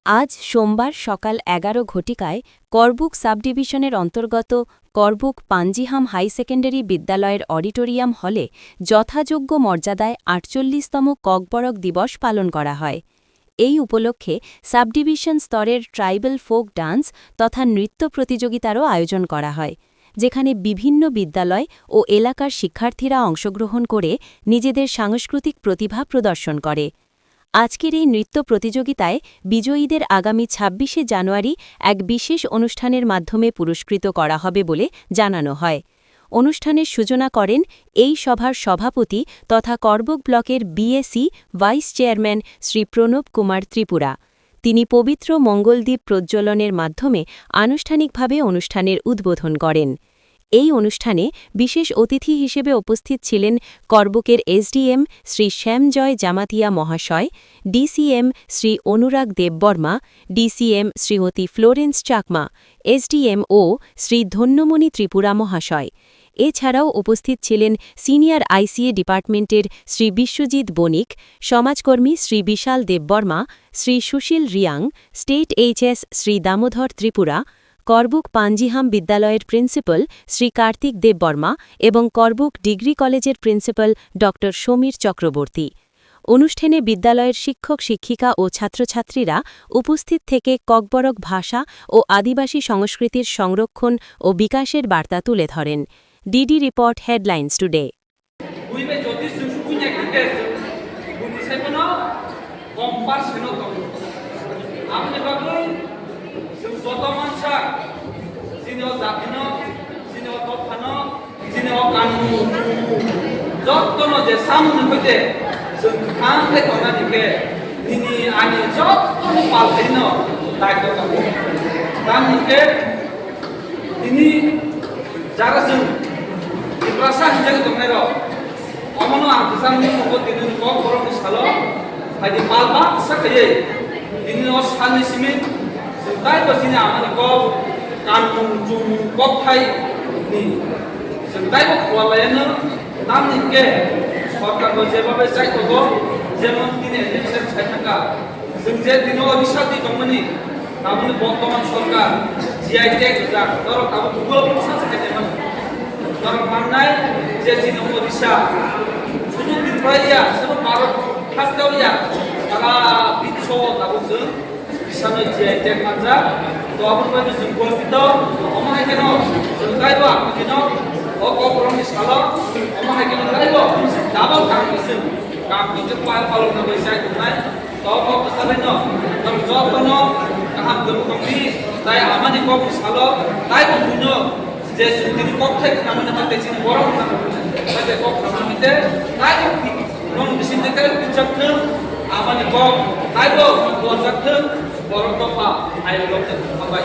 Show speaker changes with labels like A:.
A: আজ সোমবার সকাল ১১ ঘটিকায় করবুক সাবডিভিশনের অন্তর্গত করবুক পাঞ্জিহাম হাই সেকেন্ডারি বিদ্যালয়ের অডিটোরিয়াম হলে যথাযোগ্য মর্যাদায় ৪৮তম ককবরক দিবস পালন করা হয়। এই উপলক্ষে সাবডিভিশন স্তরের ট্রাইবাল ফোক ডান্স তথা নৃত্য প্রতিযোগিতারও আয়োজন করা হয়, যেখানে বিভিন্ন বিদ্যালয় ও এলাকার শিক্ষার্থীরা অংশগ্রহণ করে নিজেদের সাংস্কৃতিক প্রতিভা প্রদর্শন করে। আজকের এই নৃত্য প্রতিযোগিতায় বিজয়ীদের আগামী ২৬শে জানুয়ারি এক বিশেষ অনুষ্ঠানের মাধ্যমে পুরস্কৃত করা হবে বলে জানানো হয়। অনুষ্ঠানের সূচনা করেন এই সভার সভাপতি তথা করবুক ব্লকের BAC vice chairman Shri Pranab Kumar Tripura. তিনি পবিত্র মঙ্গলদ্বীপ প্রজ্বলনের মাধ্যমে আনুষ্ঠানিকভাবে অনুষ্ঠানের উদ্বোধন করেন। এই অনুষ্ঠানে বিশেষ অতিথি হিসেবে উপস্থিত ছিলেন করবুকের এসডিএম শ্রী শ্যামজয় জামাতিয়া মহাশয়, DCM Shri Anurag Debbarma, DCM Shrimati Florence Chakma, SDM ও শ্রী ধন্যমণি ত্রিপুরা মহাশয়। এছাড়াও উপস্থিত ছিলেন সিনিয়র আইসিএ ডিপার্টমেন্টের শ্রী বিশ্বজিৎ বণিক, সমাজকর্মী শ্রী বিশাল দেববর্মা, শ্রী সুশীল রিয়াং, স্টেট এইচএস শ্রী দামোদর ত্রিপুরা, করবুক পাঞ্জিহাম বিদ্যালয়ের প্রিন্সিপাল শ্রী কার্তিক দেববর্মা এবং করবুক ডিগ্রি কলেজের প্রিন্সিপাল ড সমীর চক্রবর্তী। অনুষ্ঠানে বিদ্যালয়ের শিক্ষক শিক্ষিকা ও ছাত্রছাত্রীরা উপস্থিত থেকে ককবরক ভাষা ও আদিবাসী সংস্কৃতির সংরক্ষণ ও বিকাশের বার্তা তুলে ধরেন। DD report headlines today.
B: যতন যে সামনে হইতে जों खांबाय थानानैखे दिनै आंनि যতন पालथायनो दायित्व दङ। दा निखे दिनै যারা जों दिब्रासा हिजाग दंनाय र' अमनो आं गोजाननि समखौ दिनै কক बर'नि सालो बायदि मालबा साखायै दिनै न साननि सिमिन जों दायित्व दिनै आंनि কক कानमुं जुमुं কক थाय नि जों दायित्व खालामलायनो नामनिखे সরকারকে যেভাবে চাইতো যেমন তিনি এডুকেশন চাইথাকা जों যে দিনও অডিশাদি দংমনি তাবনি বর্তমান সরকার জিআই ট্যাগ যা ধরো তাবো গুগল ভাষা চাইতেমান ধরো মাননাই যে দিনও অডিশা শুধু দিনফাইয়া শুধু ভারত ফাস্টাওয়া সারা বিশ্ব তাবো जों বিশানো জিআই ট্যাগ মানজা তো আপনাদের जों গর্বিত আমায় কেন जों গাইবো কেন অকরণী সালো আমায় কেন গাইবো ডাবল কামিসিন কামিতে পালন হবে চাই তোমায় তব অবস্থাবেন তব যতন কাহাম দমকমি তাই আমানি কম সালো তাই বুঝুন যে তিনি পক্ষে নামনে মতে চিনি বড় না তাই কক নামিতে তাই নন বিসিন থেকে পিছাতে আমানি কক তাই বড় বড় বড় দফা আই লোক সবাই